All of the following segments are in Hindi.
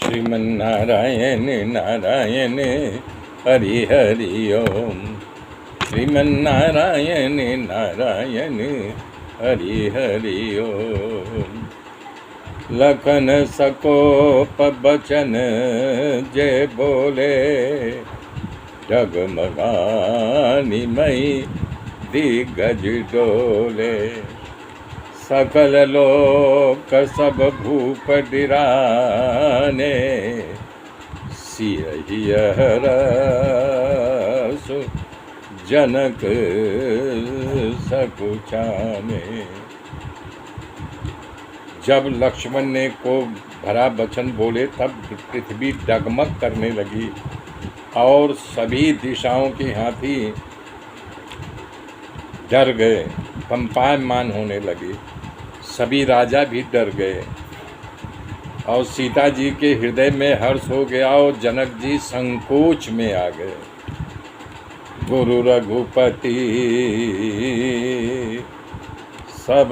श्रीमन्नारायण नारायण हरि हरि ओम। श्रीमन्नारायण नारायण हरि हरि ओम। लखन सकोप बचन जय बोले, डगमगानी मई दिग्गज डोले। सकल लोक सब भूप डिराने, सियहि हरसु जनक सकुचाने। जब लक्ष्मण ने को भरा वचन बोले तब पृथ्वी डगमग करने लगी और सभी दिशाओं के हाथी डर गए, कंपायमान होने लगे। सभी राजा भी डर गए और सीता जी के हृदय में हर्ष हो गया और जनक जी संकोच में आ गए। गुरु रघुपति सब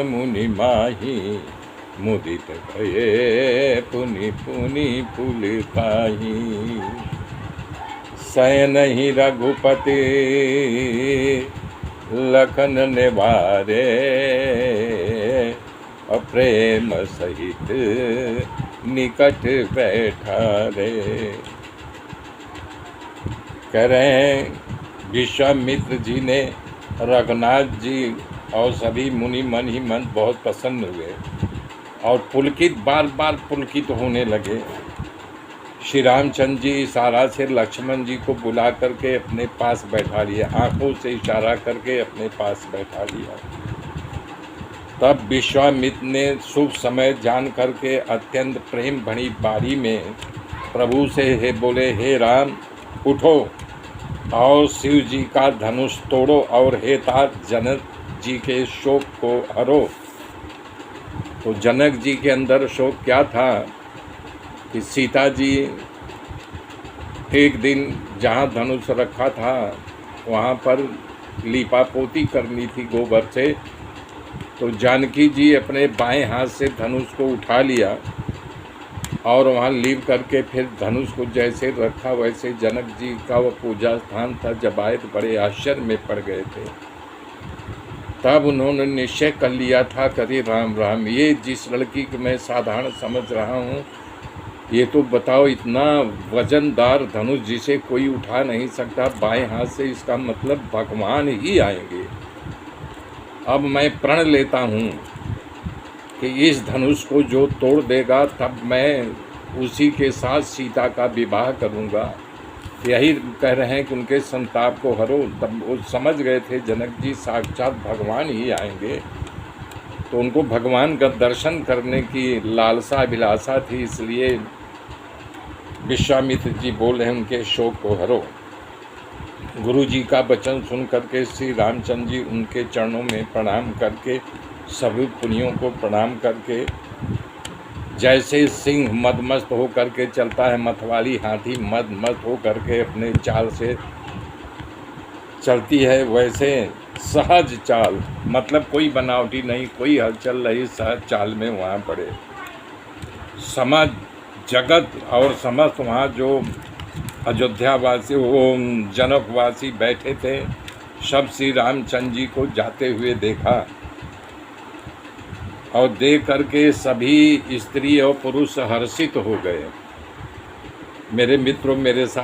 मुनि माही, मुदित भये पुनि पुनि पुलकाही। शयन ही रघुपति लखन निवारे, प्रेम सहित निकट बैठा रे। कह रहे हैं विश्वामित्र जी ने रघुनाथ जी और सभी मुनि मन ही मन बहुत प्रसन्न हुए और पुलकित बार बार पुलकित होने लगे। श्री रामचंद्र जी इशारा से लक्ष्मण जी को बुला करके अपने पास बैठा लिया, आंखों से इशारा करके अपने पास बैठा लिया। तब विश्वामित्र ने शुभ समय जान करके अत्यंत प्रेम भरी बारी में प्रभु से बोले, हे राम उठो और शिव जी का धनुष तोड़ो और हे तात जनक जी के शोक को हरो। तो जनक जी के अंदर शोक क्या था कि सीता जी एक दिन जहाँ धनुष रखा था वहाँ पर लीपापोती करनी थी गोबर से, तो जानकी जी अपने बाएं हाथ से धनुष को उठा लिया और वहाँ लीप करके फिर धनुष को जैसे रखा वैसे जनक जी का वो पूजा स्थान था। जब आए तो बड़े आश्चर्य में पड़ गए थे। तब उन्होंने निश्चय कर लिया था, करी राम राम, ये जिस लड़की को मैं साधारण समझ रहा हूँ, ये तो बताओ इतना वजनदार धनुष जिसे कोई उठा नहीं सकता बाएं हाथ से, इसका मतलब भगवान ही आएंगे। अब मैं प्रण लेता हूँ कि इस धनुष को जो तोड़ देगा तब मैं उसी के साथ सीता का विवाह करूँगा। यही कह रहे हैं कि उनके संताप को हरो। तब वो समझ गए थे जनक जी साक्षात भगवान ही आएंगे, तो उनको भगवान का दर्शन करने की लालसा अभिलाषा थी, इसलिए विश्वामित्र जी बोल रहे हैं उनके शोक को हरो। गुरु जी का वचन सुन करके श्री रामचंद्र जी उनके चरणों में प्रणाम करके, सभी पुनियों को प्रणाम करके, जैसे सिंह मदमस्त हो करके चलता है, मतवाली हाथी मदमस्त हो करके अपने चाल से चलती है, वैसे सहज चाल, मतलब कोई बनावटी नहीं, कोई हलचल नहीं, सहज चाल में वहाँ पड़े। समाज जगत और समस्त वहाँ जो अयोध्यावासी वो जनकवासी बैठे थे, सब श्री रामचंद्र जी को जाते हुए देखा और देख करके सभी स्त्री और पुरुष हर्षित हो गए। मेरे मित्रों, मेरे साथ